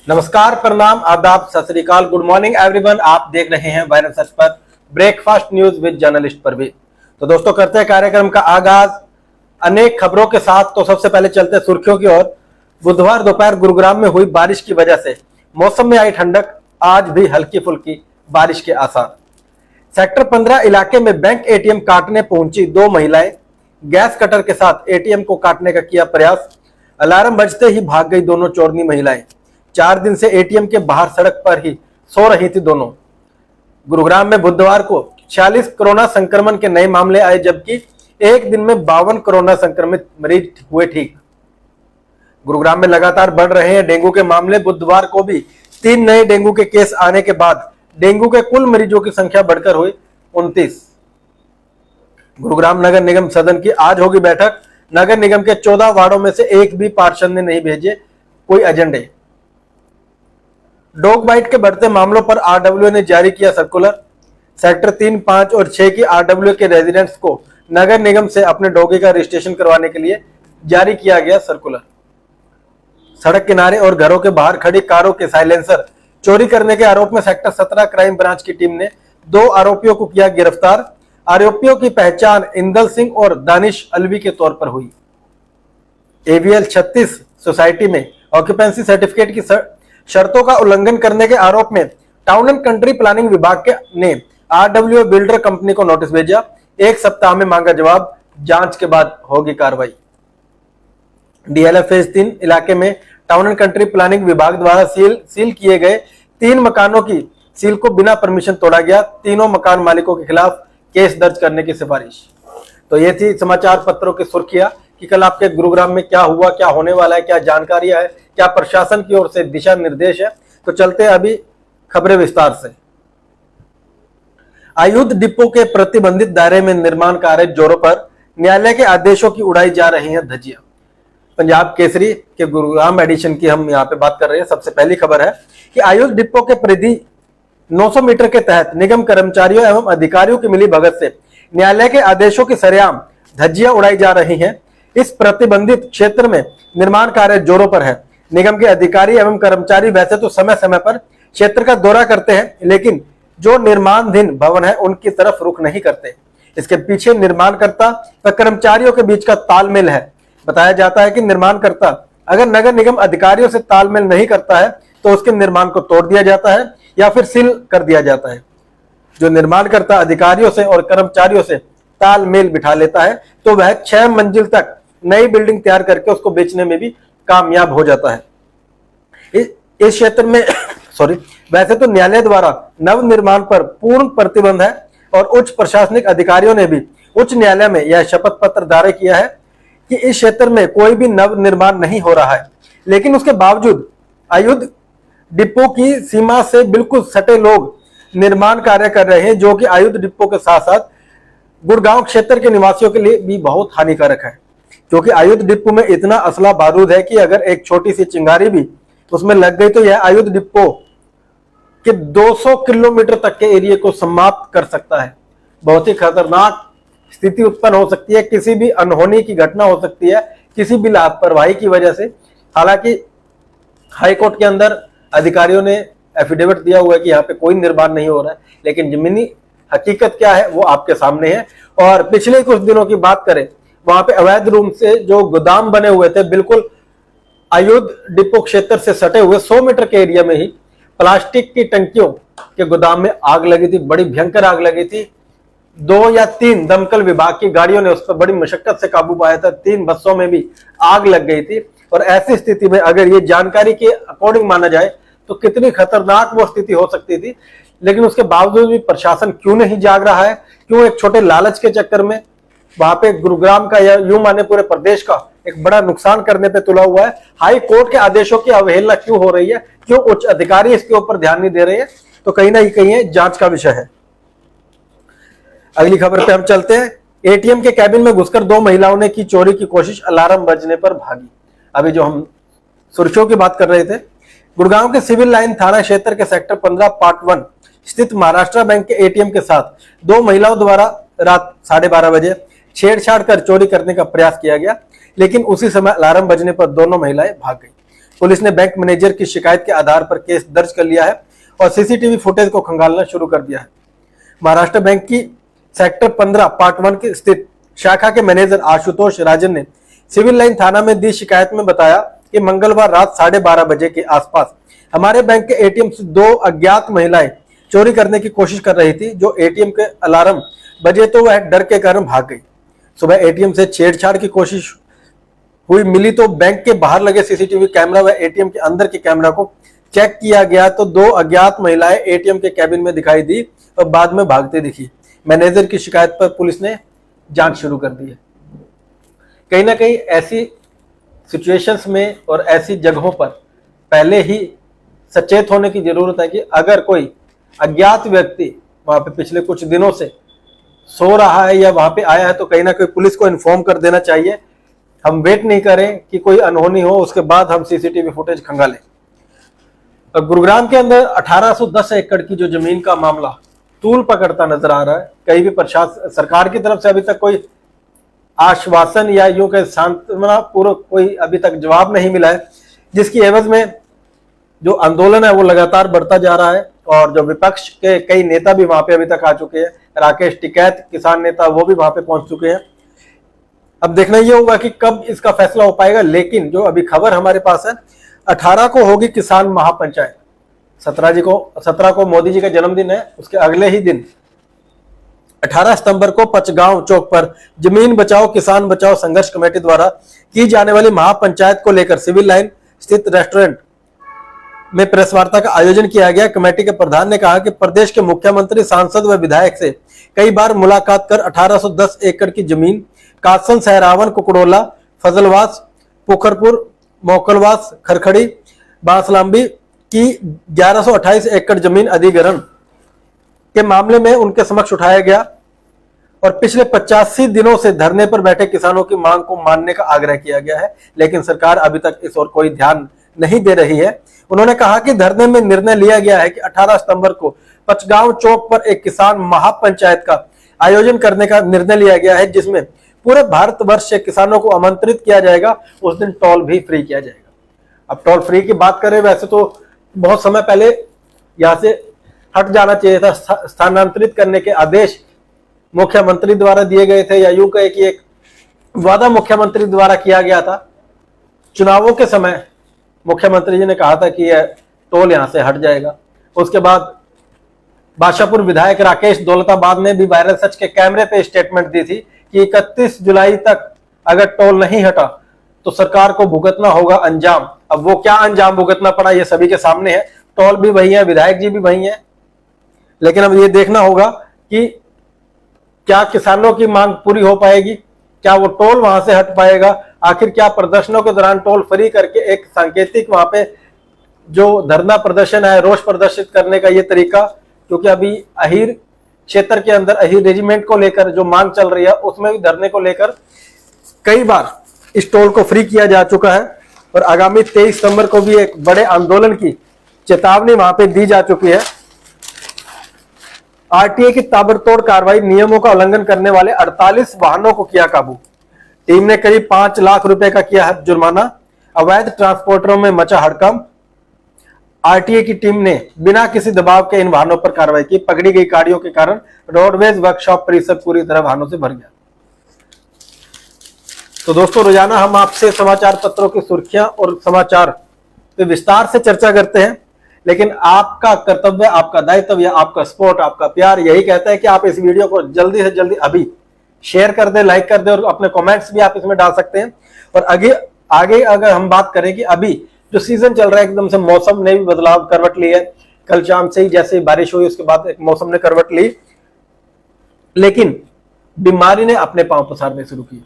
नमस्कार, प्रणाम, आदाब, सत श्री अकाल, गुड मॉर्निंग एवरीवन। आप देख रहे हैं वायरल सच पर breakfast news with journalist Parveen. तो दोस्तों, करते हैं कार्यक्रम का आगाज अनेक खबरों के साथ। तो सबसे पहले चलते हैं सुर्खियों की ओर। बुधवार दोपहर गुरुग्राम में हुई बारिश की वजह से मौसम में आई ठंडक, आज भी हल्की फुल्की बारिश के आसार। सेक्टर 15 इलाके में बैंक एटीएम काटने पहुंची दो महिलाएं, गैस कटर के साथ एटीएम को काटने का किया प्रयास। अलार्म बजते ही भाग गई दोनों चोरनी महिलाएं। 4 दिन से एटीएम के बाहर सड़क पर ही सो रही थी दोनों। गुरुग्राम में बुधवार को 46 कोरोना संक्रमण के नए मामले आए, जबकि एक दिन में 52 कोरोना संक्रमित मरीज हुए ठीक। गुरुग्राम में लगातार बढ़ रहे हैं डेंगू के मामले। बुधवार को भी 3 नए डेंगू के केस आने के बाद डेंगू के कुल मरीजों की संख्या बढ़कर हुई 29। गुरुग्राम नगर निगम सदन की आज होगी बैठक। नगर निगम के 14 वार्डों में से एक भी पार्षद ने नहीं भेजे कोई एजेंडे। डॉग बाइट के बढ़ते मामलों पर आरडब्ल्यू ने जारी किया सर्कुलर। सेक्टर 3, 5 और 6 की आरडब्ल्यू के रेजिडेंट्स को नगर निगम से अपने डॉगी का रजिस्ट्रेशन करवाने के लिए जारी किया गया सर्कुलर। सड़क किनारे और घरों के बाहर खड़ी कारों के साइलेंसर चोरी करने के आरोप में सेक्टर 17 क्राइम ब्रांच की टीम ने 2 आरोपियों को किया गिरफ्तार। आरोपियों की पहचान इंदल सिंह और दानिश अलवी के तौर पर हुई। एवीएल 36 सोसाइटी में ऑक्यूपेंसी सर्टिफिकेट की शर्तों का उल्लंघन करने के आरोप में टाउन एंड कंट्री प्लानिंग विभाग ने आरडब्ल्यू बिल्डर कंपनी को नोटिस भेजा। 1 सप्ताह में मांगा जवाब, जांच के बाद होगी कार्रवाई। डीएलएफ फेज 3 इलाके में टाउन एंड कंट्री प्लानिंग विभाग द्वारा सील किए गए 3 मकानों की सील को बिना परमिशन तोड़ा गया। तीनों मकान मालिकों के खिलाफ केस दर्ज करने की सिफारिश। तो ये थी समाचार पत्रों की सुर्खियां कि कल आपके गुरुग्राम में क्या हुआ, क्या होने वाला है, क्या जानकारियां है, क्या प्रशासन की ओर से दिशा निर्देश है। तो चलते हैं अभी खबरें विस्तार से। आयुध डिपो के प्रतिबंधित दायरे में निर्माण कार्य जोरों पर, न्यायालय के आदेशों की उड़ाई जा रही हैं धज्जियां। पंजाब केसरी के गुरुग्राम एडिशन की हम यहाँ पे बात कर रहे हैं। सबसे पहली खबर है कि आयुध डिपो के परिधि 900 मीटर के तहत निगम कर्मचारियों एवं अधिकारियों की मिली भगत से न्यायालय के आदेशों की सरेआम धज्जियां उड़ाई जा रही हैं। इस प्रतिबंधित क्षेत्र में निर्माण कार्य जोरों पर है। निगम के अधिकारी एवं कर्मचारी वैसे तो समय समय पर क्षेत्र का दौरा करते हैं, लेकिन जो निर्माणाधीन भवन है उनकी तरफ रुख नहीं करते। इसके पीछे निर्माणकर्ता व कर्मचारियों के बीच का तालमेल है। बताया जाता है कि निर्माणकर्ता अगर नगर निगम अधिकारियों से तालमेल नहीं करता है तो उसके निर्माण को तोड़ दिया जाता है या फिर सील कर दिया जाता है। जो निर्माणकर्ता अधिकारियों से और कर्मचारियों से तालमेल बिठा लेता है तो वह 6 मंजिल तक नई बिल्डिंग तैयार करके उसको बेचने में भी कामयाब हो जाता है। इस क्षेत्र में वैसे तो न्यायालय द्वारा नव निर्माण पर पूर्ण प्रतिबंध है और उच्च प्रशासनिक अधिकारियों ने भी उच्च न्यायालय में यह शपथ पत्र दायर किया है कि इस क्षेत्र में कोई भी नव निर्माण नहीं हो रहा है। लेकिन उसके बावजूद आयुध डिपो की सीमा से बिल्कुल सटे लोग निर्माण कार्य कर रहे हैं, जो कि आयुध डिपो के साथ साथ गुड़गांव क्षेत्र के निवासियों के लिए भी बहुत हानिकारक है। क्योंकि आयुध डिपो में इतना असला बारूद है कि अगर एक छोटी सी चिंगारी भी उसमें लग गई तो यह आयुध डिपो के 200 किलोमीटर तक के एरिया को समाप्त कर सकता है। बहुत ही खतरनाक स्थिति उत्पन्न हो सकती है, किसी भी अनहोनी की घटना हो सकती है, किसी भी लापरवाही की वजह से। हालांकि हाईकोर्ट के अंदर अधिकारियों ने एफिडेविट दिया हुआ है कि यहाँ पे कोई निर्माण नहीं हो रहा है, लेकिन जमीनी हकीकत क्या है वो आपके सामने है। और पिछले कुछ दिनों की बात करें, वहां पे अवैध रूप से जो गोदाम बने हुए थे बिल्कुल आयुध डिपो क्षेत्र से सटे हुए 100 मीटर के एरिया में ही प्लास्टिक की टंकियों के गोदाम में आग लगी थी। बड़ी भयंकर आग लगी थी। 2 या 3 दमकल विभाग की गाड़ियों ने उस पर बड़ी मशक्कत से काबू पाया था। 3 बसों में भी आग लग गई थी। और ऐसी स्थिति में अगर ये जानकारी के अकॉर्डिंग माना जाए तो कितनी खतरनाक वो स्थिति हो सकती थी। लेकिन उसके बावजूद भी प्रशासन क्यों नहीं जाग रहा है? क्यों एक छोटे लालच के चक्कर में वहां पे गुरुग्राम का या यूं माने पूरे प्रदेश का एक बड़ा नुकसान करने पे तुला हुआ है? हाई कोर्ट के आदेशों की अवहेलना क्यों हो रही है? क्यों उच्च अधिकारी इसके ऊपर ध्यान नहीं दे रहे हैं? तो कहीं ना कहीं जांच का विषय है। अगली खबर पे हम चलते हैं। एटीएम के कैबिन में घुसकर 2 महिलाओं ने की चोरी की कोशिश, अलार्म बजने पर भागी। अभी जो हम सुर्खियों की बात कर रहे थे, गुड़गांव के सिविल लाइन थाना क्षेत्र के सेक्टर 15 पार्ट 1 स्थित महाराष्ट्र बैंक के एटीएम के साथ 2 महिलाओं द्वारा रात 12:30 बजे छेड़छाड़ कर चोरी करने का प्रयास किया गया, लेकिन उसी समय अलार्म बजने पर दोनों महिलाएं भाग गई। पुलिस ने बैंक मैनेजर की शिकायत के आधार पर केस दर्ज कर लिया है और सीसीटीवी फुटेज को खंगालना शुरू कर दिया है। महाराष्ट्र बैंक की सेक्टर 15 पार्ट 1 की स्थित शाखा के मैनेजर आशुतोष राजन ने सिविल लाइन थाना में दी शिकायत में बताया कि मंगलवार रात 12:30 बजे के आसपास हमारे बैंक के एटीएम से 2 अज्ञात महिलाएं चोरी करने की कोशिश कर रही थी। जो एटीएम के अलार्म बजे तो वह डर के कारण भाग गई। सुबह एटीएम से छेड़छाड़ की कोशिश हुई मिली तो बैंक के बाहर लगे सीसीटीवी कैमरा व एटीएम के अंदर के कैमरा को चेक किया गया तो 2 अज्ञात महिलाएं एटीएम के कैबिन में दिखाई दी और बाद में भागते दिखी। मैनेजर की शिकायत पर पुलिस ने जांच शुरू कर दी है। कहीं ना कहीं ऐसी सिचुएशंस में और ऐसी जगहों पर पहले ही सचेत होने की जरूरत है कि अगर कोई अज्ञात व्यक्ति वहां पे पिछले कुछ दिनों से सो रहा है या वहां पे आया है तो कहीं ना कहीं पुलिस को इन्फॉर्म कर देना चाहिए। हम वेट नहीं करें कि कोई अनहोनी हो उसके बाद हम सीसीटीवी फुटेज खंगालें। गुरुग्राम के अंदर 1810 एकड़ की जो जमीन का मामला तूल पकड़ता नजर आ रहा है। कहीं भी प्रशासन सरकार की तरफ से अभी तक कोई आश्वासन या यूं के सांत्वना पूर्वक कोई अभी तक जवाब नहीं मिला है, जिसकी एवज में जो आंदोलन है वो लगातार बढ़ता जा रहा है और जो विपक्ष के कई नेता भी वहां पे अभी तक आ चुके हैं। राकेश टिकैत किसान नेता वो भी वहां पे पहुंच चुके हैं। अब देखना ये होगा कि कब इसका फैसला हो पाएगा। लेकिन जो अभी खबर हमारे पास है 18 को होगी किसान महापंचायत। 17 को मोदी जी का जन्मदिन है, उसके अगले ही दिन 18 सितंबर को पचगांव चौक पर जमीन बचाओ किसान बचाओ संघर्ष कमेटी द्वारा की जाने वाली महापंचायत को लेकर सिविल लाइन स्थित रेस्टोरेंट में प्रेस वार्ता का आयोजन किया गया। कमेटी के प्रधान ने कहा कि प्रदेश के मुख्यमंत्री सांसद व विधायक से कई बार मुलाकात कर 1810 एकड़ की जमीन कासन, सहरावन, कुकड़ोला, फजलवास, पोखरपुर, मोकलवास, खरखड़ी, बांसलांबी की 1128 एकड़ जमीन अधिग्रहण के मामले में उनके समक्ष उठाया गया और पिछले 85 दिनों से धरने पर बैठे किसानों की मांग को मानने का आग्रह किया गया है। लेकिन सरकार अभी तक इस ओर कोई ध्यान नहीं दे रही है। उन्होंने कहा कि धरने में निर्णय लिया गया है कि 18 सितंबर को पचगांव चौक पर एक किसान महापंचायत का आयोजन करने का निर्णय लिया गया है, जिसमें पूरे भारतवर्ष से किसानों को आमंत्रित किया जाएगा। उस दिन टोल भी फ्री किया जाएगा। अब टोल फ्री की बात करें, वैसे तो बहुत समय पहले यहां से हट जाना चाहिए था। स्थानांतरित करने के आदेश मुख्यमंत्री द्वारा दिए गए थे, या यूं कहे कि एक वादा मुख्यमंत्री द्वारा किया गया था। चुनावों के समय मुख्यमंत्री जी ने कहा था कि यह टोल यहां से हट जाएगा। उसके बाद बादशाहपुर विधायक राकेश दौलताबाद ने भी वायरल सच के कैमरे पे स्टेटमेंट दी थी कि 31 जुलाई तक अगर टोल नहीं हटा तो सरकार को भुगतना होगा अंजाम। अब वो क्या अंजाम भुगतना पड़ा ये सभी के सामने है। टोल भी वही है, विधायक जी भी वही है। लेकिन अब ये देखना होगा कि क्या किसानों की मांग पूरी हो पाएगी, क्या वो टोल वहां से हट पाएगा, आखिर क्या प्रदर्शनों के दौरान टोल फ्री करके एक सांकेतिक वहां पे जो धरना प्रदर्शन है, रोष प्रदर्शित करने का ये तरीका, क्योंकि अभी अहीर क्षेत्र के अंदर अहीर रेजिमेंट को लेकर जो मांग चल रही है उसमें भी धरने को लेकर कई बार इस टोल को फ्री किया जा चुका है और आगामी 23 सितंबर को भी एक बड़े आंदोलन की चेतावनी वहां पे दी जा चुकी है। आरटीए की ताबड़तोड़ कार्रवाई, नियमों का उल्लंघन करने वाले 48 वाहनों को किया काबू। टीम ने करीब 5 लाख रुपए का किया है जुर्माना। अवैध ट्रांसपोर्टरों में मचा हड़कंप। आरटीए की टीम ने बिना किसी दबाव के इन वाहनों पर कार्रवाई की। पकड़ी गई गाड़ियों के कारण रोडवेज वर्कशॉप परिसर पूरी तरह वाहनों से भर गया। तो दोस्तों, रोजाना हम आपसे समाचार पत्रों की सुर्खियां और समाचार पे विस्तार से चर्चा करते हैं, लेकिन आपका कर्तव्य, आपका दायित्व या आपका सपोर्ट, आपका प्यार यही कहता है कि आप इस वीडियो को जल्दी से जल्दी अभी शेयर कर दें, लाइक कर दें और अपने कमेंट्स भी आप इसमें डाल सकते हैं। और आगे अगर हम बात करें कि अभी जो सीजन चल रहा है, एकदम से मौसम ने भी बदलाव करवट ली है। कल शाम से ही जैसे बारिश हुई उसके बाद एक मौसम ने करवट ली, लेकिन बीमारी ने अपने पांव पसारने शुरू किए।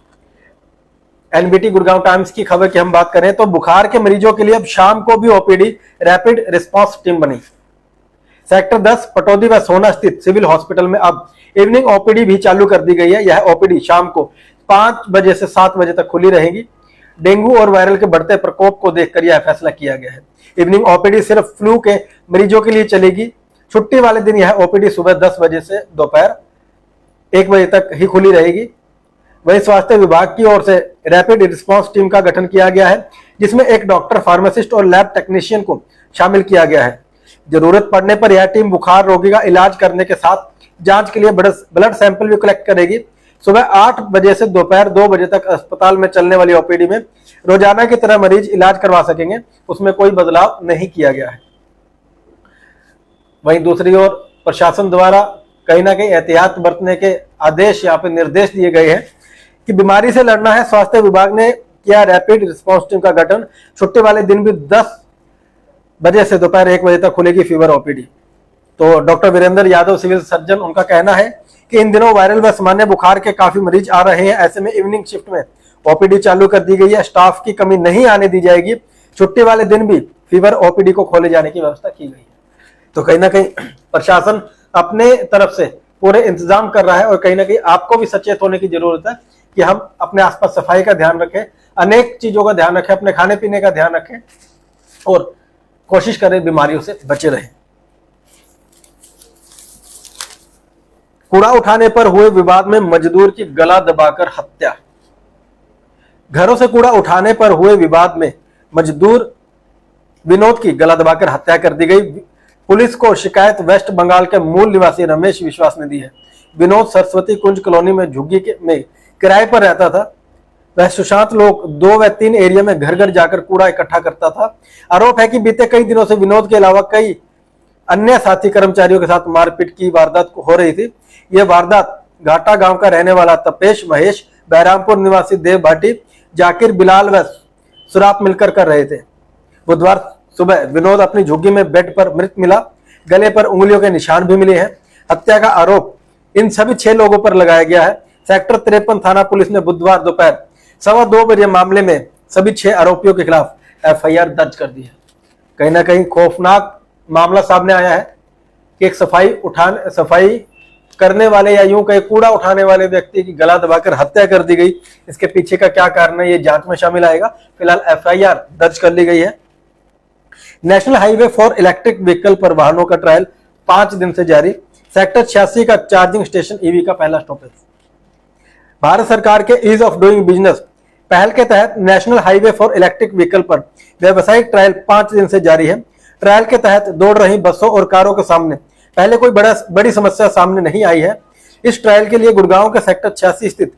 एनबीटी गुड़गांव टाइम्स की खबर की हम बात करें तो बुखार के मरीजों के लिए अब शाम को भी ओपीडी रैपिड रिस्पांस टीम बनी। सेक्टर 10 पटौदी व सोना स्थित सिविल हॉस्पिटल में अब इवनिंग ओपीडी भी चालू कर दी गई है। यह ओपीडी शाम को 5 बजे से 7 बजे तक खुली रहेगी। डेंगू और वायरल के बढ़ते प्रकोप को देखकर यह फैसला किया गया है। इवनिंग ओपीडी सिर्फ फ्लू के मरीजों के लिए चलेगी। छुट्टी वाले दिन यह ओपीडी सुबह 10 बजे से दोपहर 1 बजे तक ही खुली रहेगी। वही स्वास्थ्य विभाग की ओर से रैपिड रिस्पांस टीम का गठन किया गया है, जिसमें एक डॉक्टर, फार्मासिस्ट और लैब टेक्नीशियन को शामिल किया गया है। जरूरत पड़ने पर यह टीम बुखार रोगी का इलाज करने के साथ जांच के लिए ब्लड सैंपल भी कलेक्ट करेगी। सुबह 8 बजे से दोपहर 2 बजे तक अस्पताल में चलने वाली ओपीडी में रोजाना की तरह मरीज इलाज करवा सकेंगे, उसमें कोई बदलाव नहीं किया गया है। वहीं दूसरी ओर प्रशासन द्वारा कहीं ना कहीं एहतियात बरतने के आदेश यहाँ पे निर्देश दिए गए हैं कि बीमारी से लड़ना है। स्वास्थ्य विभाग ने किया रैपिड रिस्पांस टीम का गठन। छुट्टी वाले दिन भी 10 बजे से दोपहर 1 बजे तक खुलेगी फीवर ओपीडी। तो doctor Virendra Yadav, civil surgeon, उनका कहना है कि इन दिनों वायरल व सामान्य बुखार के काफी मरीज आ रहे हैं। ऐसे में इवनिंग शिफ्ट में ओपीडी चालू कर दी गई है। स्टाफ की कमी नहीं आने दी जाएगी। छुट्टी वाले दिन भी फीवर ओपीडी को खोले जाने की व्यवस्था की गई है। तो कहीं ना कहीं प्रशासन अपने तरफ से पूरे इंतजाम कर रहा है और कहीं ना कहीं आपको भी सचेत होने की जरूरत है कि हम अपने आसपास सफाई का ध्यान रखें, अनेक चीजों का ध्यान रखें, अपने खाने पीने का ध्यान रखें और कोशिश करें बीमारियों से बचे रहें। कूड़ा उठाने पर हुए विवाद में मजदूर की गला दबाकर हत्या। घरों से कूड़ा उठाने पर हुए विवाद में मजदूर विनोद की गला दबाकर हत्या कर दी गई। पुलिस को शिकायत वेस्ट बंगाल के मूल निवासी रमेश विश्वास ने दी है। विनोद सरस्वती कुंज कॉलोनी में झुग्गी में किराए पर रहता था। वह सुशांत लोग 2 व 3 एरिया में घर घर जाकर कूड़ा इकट्ठा करता था। आरोप है कि बीते कई दिनों से विनोद के अलावा कई अन्य साथी कर्मचारियों के साथ मारपीट की वारदात हो रही थी। यह वारदात घाटा गांव का रहने वाला तपेश महेश, बहरामपुर निवासी देव भाटी, जाकिर, बिलाल व सुराप मिलकर कर रहे थे। बुधवार सुबह विनोद अपनी झुग्गी में बेड पर मृत मिला। गले पर उंगलियों के निशान भी मिले हैं। हत्या का आरोप इन सभी 6 लोगों पर लगाया गया है। सेक्टर 53 थाना पुलिस ने बुधवार दोपहर 2:15 बजे मामले में सभी 6 आरोपियों के खिलाफ एफआईआर दर्ज कर दी है। कहीं ना कहीं खौफनाक मामला सामने आया है कि एक सफाई करने वाले या यूं कहीं कूड़ा उठाने वाले व्यक्ति की गला दबाकर हत्या कर दी गई। इसके पीछे का क्या कारण है, ये जांच में शामिल आएगा। फिलहाल एफआईआर दर्ज कर ली गई है। National highway for electric vehicle पर वाहनों का ट्रायल 5 दिन से जारी। सेक्टर 86 का चार्जिंग स्टेशन ईवी का पहला स्टॉपेज। भारत सरकार के ईज ऑफ डूइंग बिजनेस पहल के तहत national highway for electric vehicle पर व्यावसायिक ट्रायल 5 दिन से जारी है। ट्रायल के तहत दौड़ रही बसों और कारों के सामने पहले कोई बड़ी समस्या सामने नहीं आई है। इस ट्रायल के लिए गुड़गांव के सेक्टर 86 स्थित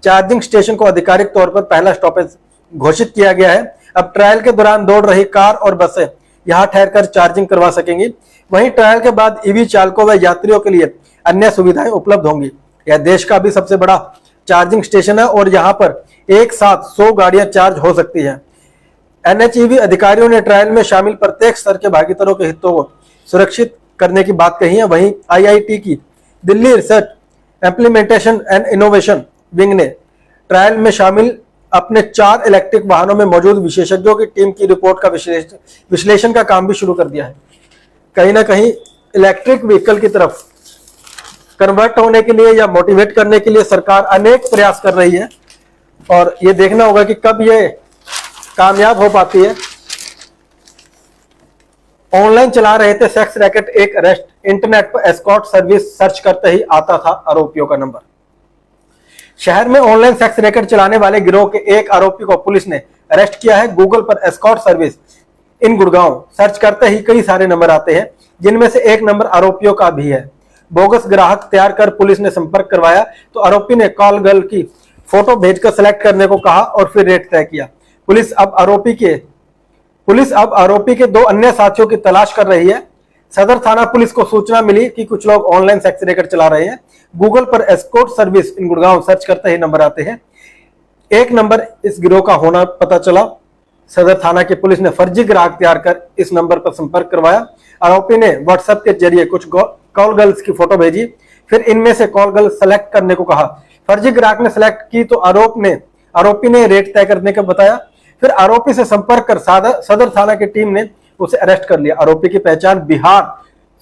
चार्जिंग स्टेशन को आधिकारिक तौर पर पहला स्टॉपेज घोषित किया गया है। अब ट्रायल के दौरान दौड़ रही कार और बसें यहां ठहरकर चार्जिंग करवा सकेंगी। वहीं ट्रायल के बाद ईवी चालकों व यात्रियों के लिए अन्य सुविधाएं उपलब्ध होंगी। यह देश का भी सबसे बड़ा चार्जिंग स्टेशन है और यहां पर एक साथ 100 गाड़ियां चार्ज हो सकती हैं। एनएचईवी अधिकारियों ने ट्रायल में शामिल प्रत्येक स्तर के भागीदारों के हितों को सुरक्षित करने की बात कही है। वहीं आईआईटी की Delhi research implementation and innovation wing ने ट्रायल में शामिल अपने 4 इलेक्ट्रिक वाहनों में मौजूद विशेषज्ञों की टीम की रिपोर्ट का विश्लेषण का काम भी शुरू कर दिया है। कहीं ना कहीं इलेक्ट्रिक व्हीकल की तरफ कन्वर्ट होने के लिए या मोटिवेट करने के लिए सरकार अनेक प्रयास कर रही है और ये देखना होगा कि कब ये कामयाब हो पाती है। ऑनलाइन चला रहे थे सेक्स रैकेट, एक अरेस्ट। इंटरनेट पर एस्कॉर्ट सर्विस सर्च करते ही आता था आरोपियों का नंबर। शहर में ऑनलाइन सेक्स रैकेट चलाने वाले गिरोह के एक आरोपी को पुलिस ने अरेस्ट किया है। गूगल पर escort service in Gurgaon search करते ही कई सारे नंबर आते हैं, जिनमें से एक नंबर आरोपियों का भी है। बोगस ग्राहक तैयार कर पुलिस ने संपर्क करवाया तो आरोपी ने कॉल गर्ल की फोटो भेजकर सेलेक्ट करने को कहा और फिर रेट तय किया। पुलिस अब आरोपी के 2 अन्य साथियों की तलाश कर रही है। सदर थाना पुलिस को सूचना मिली कि कुछ लोग ऑनलाइन सेक्स रैकेट चला रहे हैं। गूगल पर escort service in Gurgaon search करते ही नंबर आते हैं। एक नंबर इस गिरोह का होना पता चला। सदर थाना की पुलिस ने फर्जी ग्राहक तैयार कर इस नंबर पर संपर्क करवाया। आरोपी ने व्हाट्सएप के जरिए कुछ कॉल गर्ल्स की फोटो भेजी, फिर इनमें से कॉल गर्ल सेलेक्ट करने को कहा। फर्जी ग्राहक ने सेलेक्ट की तो आरोपी ने रेट तय करने का बताया। फिर आरोपी से संपर्क कर सदर थाना की टीम ने उसे अरेस्ट कर लिया। आरोपी की पहचान बिहार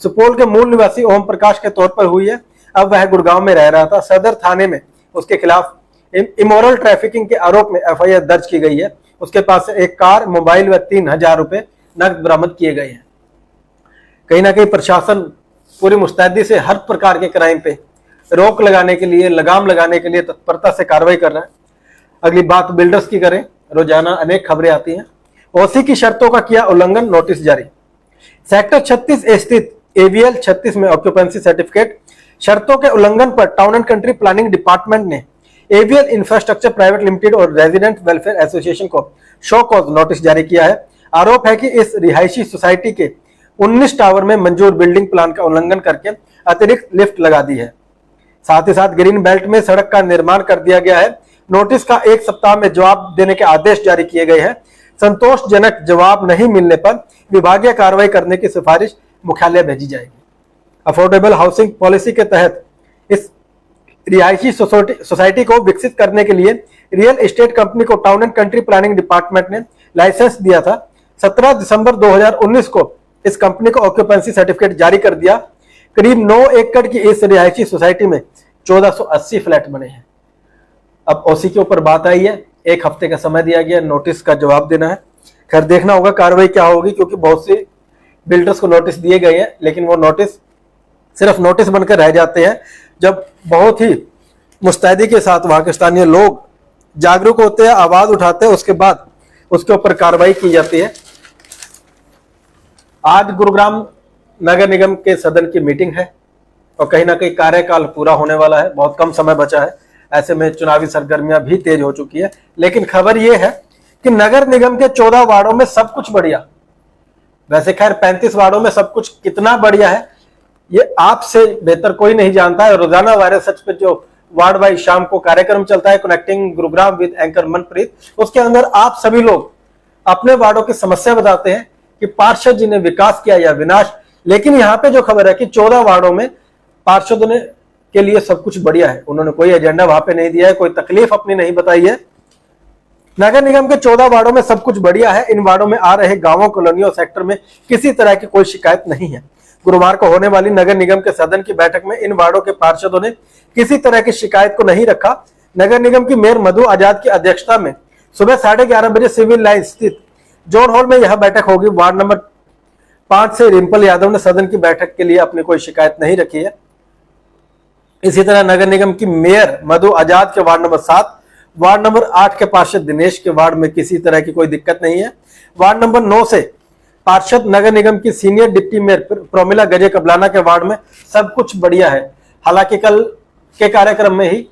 सुपौल के मूल निवासी ओम प्रकाश के तौर पर हुई है। अब वह गुड़गांव में रह रहा था। सदर थाने में उसके खिलाफ इमोरल ट्रैफिकिंग के आरोप में एफआईआर दर्ज की गई है। उसके पास से एक कार, मोबाइल व 3000 रुपए नकद बरामद किए गए हैं। कहीं ना कहीं प्रशासन पूरी मुस्तैदी से हर प्रकार के क्राइम पे रोक लगाने के लिए, लगाम लगाने के लिए तत्परता से कार्रवाई कर रहा है। अगली बात बिल्डर्स की करें, रोजाना अनेक खबरें आती हैं। ओसी की शर्तों का किया उल्लंघन, नोटिस जारी। सेक्टर 36 स्थित एवीएल 36 में ऑक्यूपेंसी सर्टिफिकेट शर्तों के उल्लंघन पर town and country planning department ने एवीएल इंफ्रास्ट्रक्चर प्राइवेट लिमिटेड और रेजिडेंट वेलफेयर एसोसिएशन को शो कॉज नोटिस जारी किया है। आरोप है कि इस रिहायशी सोसाइटी के 19 टावर में मंजूर बिल्डिंग प्लान का उल्लंघन करके अतिरिक्त लिफ्ट लगा दी है। साथ ही साथ ग्रीन बेल्ट में सड़क का निर्माण कर दिया गया है। नोटिस का 1 सप्ताह में जवाब देने के आदेश जारी किए गए हैं। संतोषजनक जवाब नहीं मिलने पर विभागीय कार्रवाई करने की सिफारिश मुख्यालय भेजी जाएगी। अफोर्डेबल हाउसिंग पॉलिसी के तहत इस रिहायशी सोसाइटी को विकसित करने के लिए रियल एस्टेट कंपनी को town and country planning department ने लाइसेंस दिया था। 17 दिसंबर 2019 को इस कंपनी को ऑक्यूपेंसी सर्टिफिकेट जारी कर दिया। करीब 9 एकड़ की इस रिहायशी सोसाइटी में 1480 फ्लैट बने हैं। अब ओसी के ऊपर बात आई है, 1 हफ्ते का समय दिया गया, नोटिस का जवाब देना है। खैर देखना होगा कार्रवाई क्या होगी, क्योंकि बहुत से बिल्डर्स को नोटिस दिए गए हैं, लेकिन वो नोटिस सिर्फ नोटिस बनकर रह जाते हैं। जब बहुत ही मुस्तैदी के साथ वहां के स्थानीय लोग जागरूक होते हैं, आवाज उठाते हैं, उसके बाद उसके ऊपर कार्रवाई की जाती है। आज गुरुग्राम नगर निगम के सदन की मीटिंग है और कहीं ना कहीं कार्यकाल पूरा होने वाला है, बहुत कम समय बचा है। ऐसे में चुनावी सरगर्मियां भी तेज हो चुकी है, लेकिन खबर यह है कि नगर निगम के 14 वार्डों में सब कुछ बढ़िया। वैसे खैर 35 वार्डों में सब कुछ कितना बढ़िया है ये आपसे बेहतर कोई नहीं जानता है। रोजाना वायरल सच पे जो वार्ड वाइज शाम को कार्यक्रम चलता है connecting Gurugram with anchor Manpreet, उसके अंदर आप सभी लोग अपने वार्डों की समस्या बताते हैं कि पार्षद जी ने विकास किया या विनाश। लेकिन यहाँ पे जो खबर है कि 14 वार्डों में पार्षदों ने के लिए सब कुछ बढ़िया है, उन्होंने कोई एजेंडा वहां पे नहीं दिया है, कोई तकलीफ अपनी नहीं बताई है। नगर निगम के 14 वार्डों में सब कुछ बढ़िया है। इन वार्डों में आ रहे गांवों, कॉलोनियों, सेक्टर में किसी तरह की कोई शिकायत नहीं है। गुरुवार को होने वाली नगर निगम के सदन की बैठक में इन वार्डों के पार्षदों ने किसी तरह की शिकायत को नहीं रखा। नगर निगम की मेयर मधु आजाद की अध्यक्षता में सुबह 11:30 बजे सिविल लाइन स्थित जोन हॉल में यह बैठक होगी। वार्ड नंबर 5 से रिंपल यादव ने सदन की बैठक के लिए अपनी कोई शिकायत नहीं रखी है। इसी तरह नगर निगम की मेयर मधु आजाद के वार्ड नंबर 7, वार्ड नंबर 8 के पार्षद दिनेश के वार्ड में किसी तरह की कोई दिक्कत नहीं है। वार्ड नंबर 9 से पार्षद नगर निगम की सीनियर डिप्टी मेयर प्रोमिला गजे कबलाना के वार्ड में सब कुछ बढ़िया है। हालांकि कल के कार्यक्रम में ही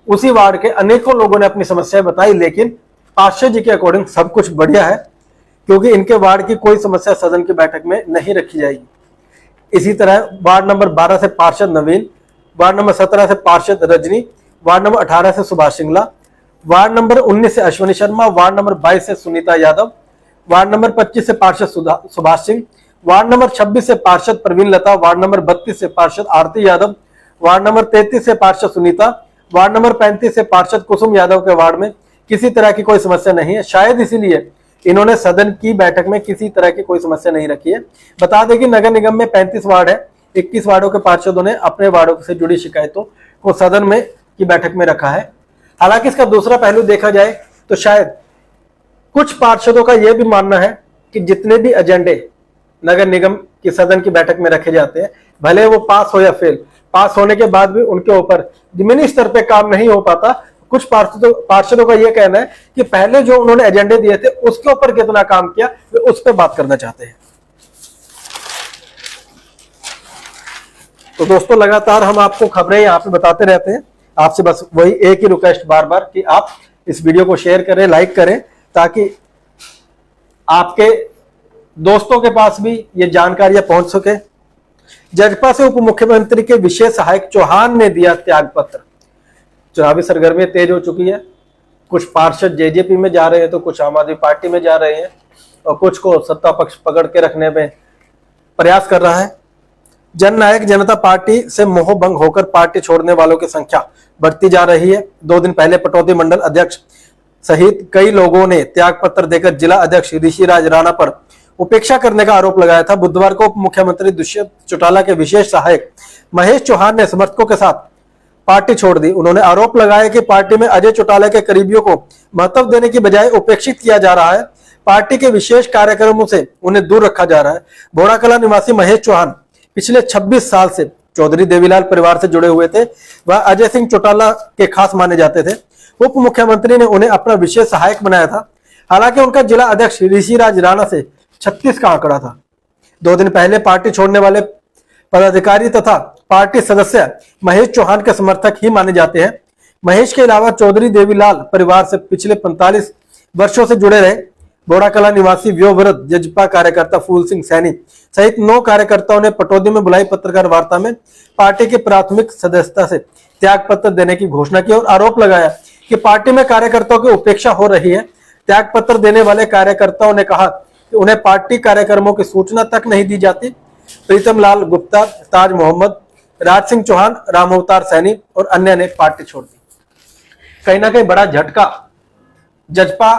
उसी वार्ड के अनेकों लोगों ने अपनी समस्याएं बताई, लेकिन पार्षद जी के अकॉर्डिंग सब कुछ बढ़िया है, क्योंकि इनके वार्ड की कोई समस्या सदन की बैठक में नहीं रखी जाएगी। इसी तरह वार्ड नंबर 12 से पार्षद नवीन, वार्ड नंबर 17 से पार्षद रजनी, वार्ड नंबर 18 से सुभाष सिंगला, वार्ड नंबर 19 से अश्विनी शर्मा, वार्ड नंबर 22 से सुनीता यादव, वार्ड नंबर 25 से पार्षद सुभाष सिंह, वार्ड नंबर 26 से पार्षद प्रवीण लता, वार्ड नंबर 32 से पार्षद आरती यादव, वार्ड नंबर 33 से पार्षद सुनीता, वार्ड नंबर 35 से पार्षद कुसुम यादव के वार्ड में किसी तरह की कोई समस्या नहीं है। शायद इसीलिए इन्होंने सदन की बैठक में किसी तरह की कोई समस्या नहीं रखी है। बता दें कि नगर निगम में 35 वार्ड है, 21 वार्डों के पार्षदों ने अपने वार्डों से जुड़ी शिकायतों को सदन में की बैठक में रखा है। हालांकि इसका दूसरा पहलू देखा जाए तो शायद कुछ पार्षदों का यह भी मानना है कि जितने भी एजेंडे नगर निगम की सदन की बैठक में रखे जाते हैं, भले वो पास हो या फेल, पास होने के बाद भी उनके ऊपर जमीनी स्तर पे काम नहीं हो पाता। कुछ पार्षदों का यह कहना है कि पहले जो उन्होंने एजेंडे दिए थे उसके ऊपर कितना काम किया, वे उस पर बात करना चाहते हैं। तो दोस्तों लगातार हम आपको खबरें यहाँ पे बताते रहते हैं। आपसे बस वही एक ही रिक्वेस्ट बार बार कि आप इस वीडियो को शेयर करें, लाइक करें, ताकि आपके दोस्तों के पास भी ये जानकारियां पहुंच सके। जजपा से उप मुख्यमंत्री के विशेष सहायक चौहान ने दिया त्याग पत्र। चुनावी सरगर्मियां तेज हो चुकी है। कुछ पार्षद जेजेपी में जा रहे हैं तो कुछ आम आदमी पार्टी में जा रहे हैं और कुछ को सत्ता पक्ष पकड़ के रखने में प्रयास कर रहा है। जननायक जनता पार्टी से मोह भंग होकर पार्टी छोड़ने वालों की संख्या बढ़ती जा रही है। 2 दिन पहले पटौदी मंडल अध्यक्ष सहित कई लोगों ने त्याग पत्र देकर जिला अध्यक्ष ऋषिराज राणा पर उपेक्षा करने का आरोप लगाया था। बुधवार को उप मुख्यमंत्री दुष्यंत चौटाला के विशेष सहायक महेश चौहान ने समर्थकों के साथ पार्टी छोड़ दी। उन्होंने आरोप लगाया कि पार्टी में अजय चौटाला के करीबियों को महत्व देने की बजाय उपेक्षित किया जा रहा है। पार्टी के विशेष कार्यक्रमों से उन्हें दूर रखा जा रहा है। बोराकला निवासी महेश चौहान पिछले 26 साल से चौधरी देवीलाल परिवार से जुड़े हुए थे। वह अजय सिंह चौटाला के खास माने जाते थे। उप मुख्यमंत्री ने उन्हें अपना विशेष सहायक बनाया था। हालांकि उनका जिला अध्यक्ष ऋषिराज राणा से 36 का आंकड़ा था। 2 दिन पहले पार्टी छोड़ने वाले पदाधिकारी तथा पार्टी सदस्य महेश चौहान के समर्थक ही माने जाते हैं। महेश के अलावा चौधरी देवीलाल परिवार से पिछले 45 वर्षों से जुड़े रहे बोड़ाकला निवासी व्योव्रत जजपा कार्यकर्ता फूल सिंह सैनी सहित 9 कार्यकर्ताओं ने पटौदी में बुलाई पत्रकार वार्ता में पार्टी की प्राथमिक सदस्यता से त्याग पत्र देने की घोषणा की और आरोप लगाया कि पार्टी में कार्यकर्ताओं की उपेक्षा हो रही है। त्याग पत्र देने वाले कार्यकर्ताओं ने कहा कि उन्हें पार्टी कार्यक्रमों की सूचना तक नहीं दी जाती। प्रीतम लाल गुप्ता, ताज मोहम्मद, राज सिंह चौहान, राम अवतार सैनी और अन्य ने पार्टी छोड़ दी। कहीं ना कहीं बड़ा झटका जजपा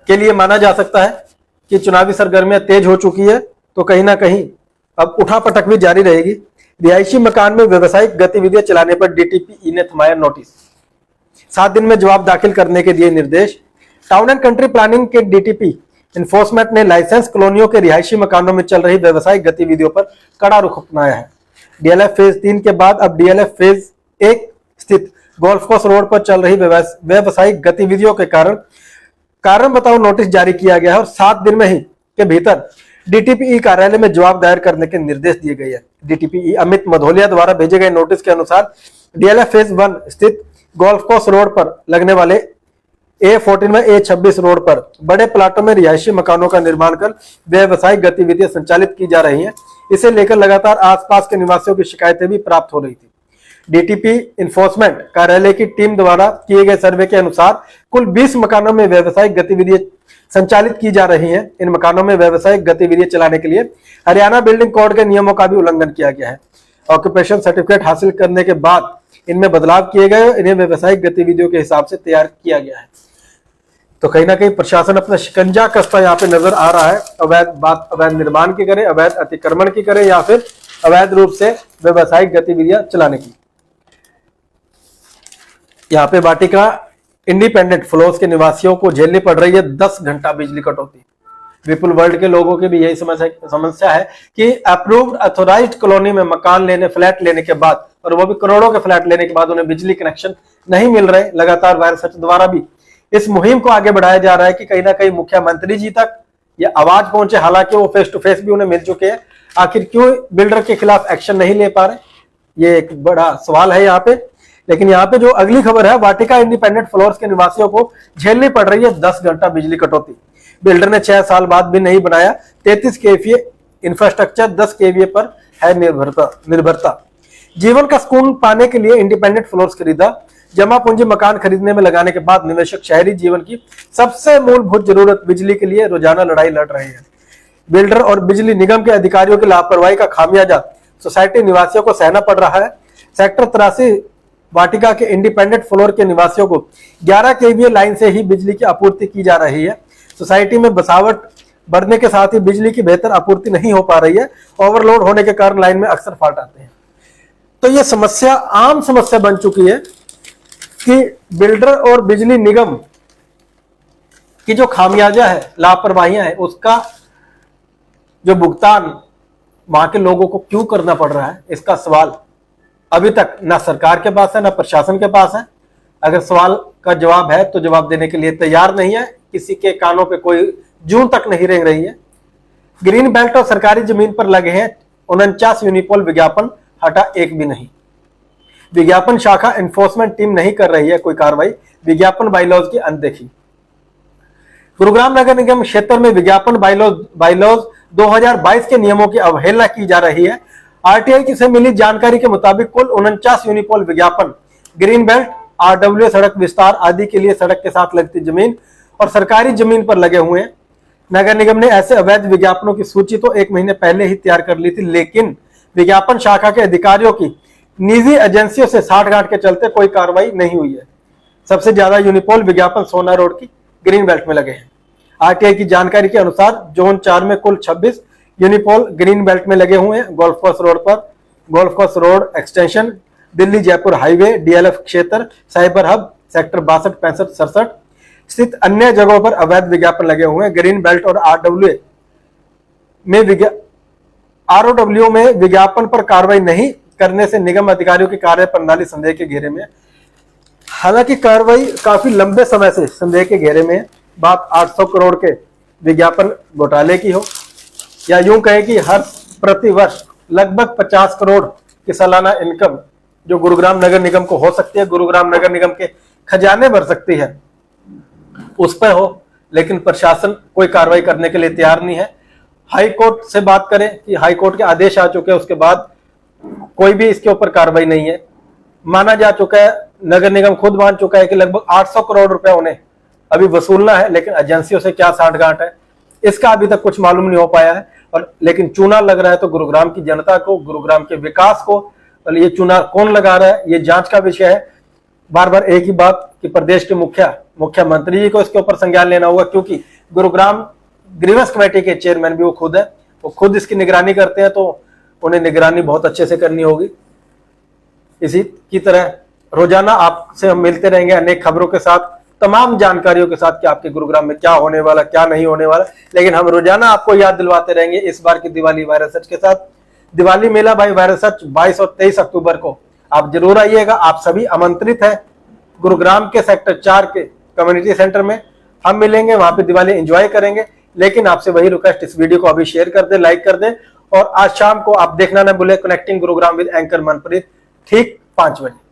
के लिए माना जा सकता है कि चुनावी सरगर्मियां तेज हो चुकी है, तो कहीं ना कहीं अब उठापटक भी जारी रहेगी। रिहायशी मकान में व्यवसायिक गतिविधियां चलाने पर डीटीपी ने थमाया नोटिस, 7 दिन में जवाब दाखिल करने के दिए निर्देश। टाउन एंड कंट्री प्लानिंग के डीटीपी इन्फोर्समेंट ने लाइसेंस कॉलोनियों के रिहायशी मकानों में चल रही व्यवसायिक गतिविधियों पर कड़ा रुख अपनाया है। डीएलएफ फेज 3 के बाद अब डीएलएफ फेज 1 स्थित गोल्फ कोर्स रोड पर चल रही व्यवसायिक गतिविधियों के कारण बताओ नोटिस जारी किया गया है और 7 दिन में ही के भीतर डीटीपीई कार्यालय में जवाब दायर करने के निर्देश दिए गए हैं। डीटीपीई अमित मधोलिया द्वारा भेजे गए नोटिस के अनुसार डीएलएफ फेज 1 स्थित गोल्फ कोर्स रोड पर लगने वाले A14 में A26 रोड पर बड़े प्लाटों में रिहायशी मकानों का निर्माण कर व्यवसायिक गतिविधियां संचालित की जा रही हैं। इसे लेकर लगातार आसपास के निवासियों की शिकायतें भी प्राप्त हो रही थी। डीटीपी इन्फोर्समेंट कार्यालय की टीम द्वारा किए गए सर्वे के अनुसार कुल 20 मकानों में व्यवसायिक गतिविधियां संचालित की जा रही हैं। इन मकानों में व्यवसायिक गतिविधियां चलाने के लिए हरियाणा बिल्डिंग कोड के नियमों का भी उल्लंघन किया गया है। ऑक्यूपेशन सर्टिफिकेट हासिल करने के बाद इनमें बदलाव किए गए, इन्हें व्यवसायिक गतिविधियों के हिसाब से तैयार किया गया है। तो कहीं ना कहीं प्रशासन अपना शिकंजा कसता यहाँ पे नजर आ रहा है। अवैध निर्माण की करे, अवैध अतिक्रमण की करे या फिर अवैध रूप से व्यवसायिक गतिविधियां चलाने की। यहाँ पे वाटिका इंडिपेंडेंट फ्लोर्स के निवासियों को झेलनी पड़ रही है 10 घंटा बिजली कटौती। विपुल वर्ल्ड के लोगों की भी यही समस्या है कि अप्रूव्ड अथोराइज्ड कॉलोनी में मकान लेने, फ्लैट लेने के बाद, और वो भी करोड़ों के फ्लैट लेने के बाद उन्हें बिजली कनेक्शन नहीं मिल रहे। लगातार वायर सच द्वारा भी इस मुहिम को आगे बढ़ाया जा रहा है कि कहीं ना कहीं मुख्यमंत्री जी तक ये आवाज पहुंचे। हालांकि वो फेस टू फेस भी उन्हें मिल चुके हैं, आखिर क्यों बिल्डर के खिलाफ एक्शन नहीं ले पा रहे, ये एक बड़ा सवाल है यहाँ पे। लेकिन यहाँ पे जो अगली खबर है, वाटिका इंडिपेंडेंट फ्लोर्स के निवासियों को झेलनी पड़ रही है 10 घंटा बिजली कटौती। बिल्डर ने 6 साल बाद भी नहीं बनाया 33 केवीए इंफ्रास्ट्रक्चर, 10 केवीए पर है निर्भरता। जीवन का सुकून पाने के लिए इंडिपेंडेंट फ्लोर्स खरीदा। जमा पूंजी मकान खरीदने में लगाने के बाद निवेशक शहरी जीवन की सबसे मूलभूत जरूरत बिजली के लिए रोजाना लड़ाई लड़ रहे हैं। बिल्डर और बिजली निगम के अधिकारियों की लापरवाही का खामियाजा सोसाइटी निवासियों को सहना पड़ रहा है। सेक्टर 83 वाटिका के इंडिपेंडेंट फ्लोर के निवासियों को 11 केवीए लाइन से ही बिजली की आपूर्ति की जा रही है। सोसाइटी में बसावट बढ़ने के साथ ही बिजली की बेहतर आपूर्ति नहीं हो पा रही है। ओवरलोड होने के कारण लाइन में अक्सर फॉल्ट आते हैं। तो यह समस्या आम समस्या बन चुकी है कि बिल्डर और बिजली निगम की जो खामियाजा है, लापरवाहियां है, उसका जो भुगतान वहां के लोगों को क्यों करना पड़ रहा है, इसका सवाल अभी तक ना सरकार के पास है ना प्रशासन के पास है। अगर सवाल का जवाब है तो जवाब देने के लिए तैयार नहीं है, किसी के कानों पे कोई जूं तक नहीं रेंग रही है। ग्रीन बेल्ट और सरकारी जमीन पर लगे हैं 49 यूनिपोल विज्ञापन, हटा एक भी नहीं। विज्ञापन शाखा एनफोर्समेंट टीम नहीं कर रही है कोई कार्रवाई, विज्ञापन बाइलॉज की अनदेखी। गुरुग्राम नगर निगम क्षेत्र में विज्ञापन बाइलॉज 2022 के नियमों की अवहेलना की जा रही है। आरटीआई से मिली जानकारी के मुताबिक कुल 49 यूनिपोल विज्ञापन ग्रीन बेल्ट, आरडब्ल्यू सड़क विस्तार आदि के लिए सड़क के साथ लगती जमीन और सरकारी जमीन पर लगे हुए हैं। नगर निगम ने ऐसे अवैध विज्ञापनों की सूची तो 1 महीने पहले ही तैयार कर ली थी, लेकिन विज्ञापन शाखा के अधिकारियों की निजी एजेंसियों से साठगांठ के चलते कोई कार्रवाई नहीं हुई है। सबसे ज्यादा यूनिपोल विज्ञापन सोना रोड की ग्रीन बेल्ट में लगे हैं। आरटीआई की जानकारी के अनुसार जोन 4 में कुल 26 यूनिपोल ग्रीन बेल्ट में लगे हुए हैं। गोल्फ कोर्स रोड पर, golf course road extension, Delhi Jaipur highway, DLF क्षेत्र, साइबर हब, सेक्टर 62, 65, 67 स्थित अन्य जगहों पर अवैध विज्ञापन लगे हुए हैं। ग्रीन बेल्ट और आरओडब्ल्यू में विज्ञापन पर कार्रवाई नहीं करने से निगम अधिकारियों की कार्य प्रणाली संदेह के घेरे में। हालांकि कार्रवाई काफी लंबे समय से संदेह के घेरे में है। बात 800 करोड़ के विज्ञापन घोटाले की हो या यूं कहें कि हर प्रति वर्ष लगभग 50 करोड़ की सालाना इनकम जो गुरुग्राम नगर निगम को हो सकती है, गुरुग्राम नगर निगम के खजाने भर सकती है, उस पर हो, लेकिन प्रशासन कोई कार्रवाई करने के लिए तैयार नहीं है। हाई कोर्ट से बात करें कि हाई कोर्ट के आदेश आ चुके हैं, उसके बाद कोई भी इसके ऊपर कार्रवाई नहीं है। माना जा चुका है, नगर निगम खुद मान चुका है कि लगभग 800 करोड़ रुपए उन्हें अभी वसूलना है, लेकिन एजेंसियों से क्या सांठगांठ है इसका अभी तक कुछ मालूम नहीं हो पाया है। और लेकिन चूना लग रहा है तो गुरुग्राम की जनता को, गुरुग्राम के विकास को, और ये चूना कौन लगा रहा है ये जांच का विषय है। बार बार एक ही बात कि प्रदेश के मुख्यमंत्री जी को इसके ऊपर संज्ञान लेना होगा, क्योंकि गुरुग्राम ग्रीवेंस कमेटी के चेयरमैन भी वो खुद है, वो खुद इसकी निगरानी करते हैं, तो उन्हें निगरानी बहुत अच्छे से करनी होगी। इसी की तरह रोजाना आपसे हम मिलते रहेंगे अनेक खबरों के साथ, तमाम जानकारियों के साथ कि आपके गुरुग्राम में क्या होने वाला, क्या नहीं होने वाला। लेकिन हम रोजाना आपको याद दिलवाते रहेंगे इस बार की दिवाली वायरस सर्च के साथ। दिवाली मेला बाय वायरस सर्च 22 और 23 अक्टूबर को आप जरूर आइएगा। आप सभी आमंत्रित हैं। गुरुग्राम के सेक्टर 4 के कम्युनिटी सेंटर में हम मिलेंगे, वहां पे दिवाली एंजॉय करेंगे। लेकिन आपसे वही रिक्वेस्ट, इस वीडियो को अभी शेयर कर दें, लाइक कर दें, और आज शाम को आप देखना न भूले connecting Gurugram with anchor Manpreet, ठीक 5 बजे।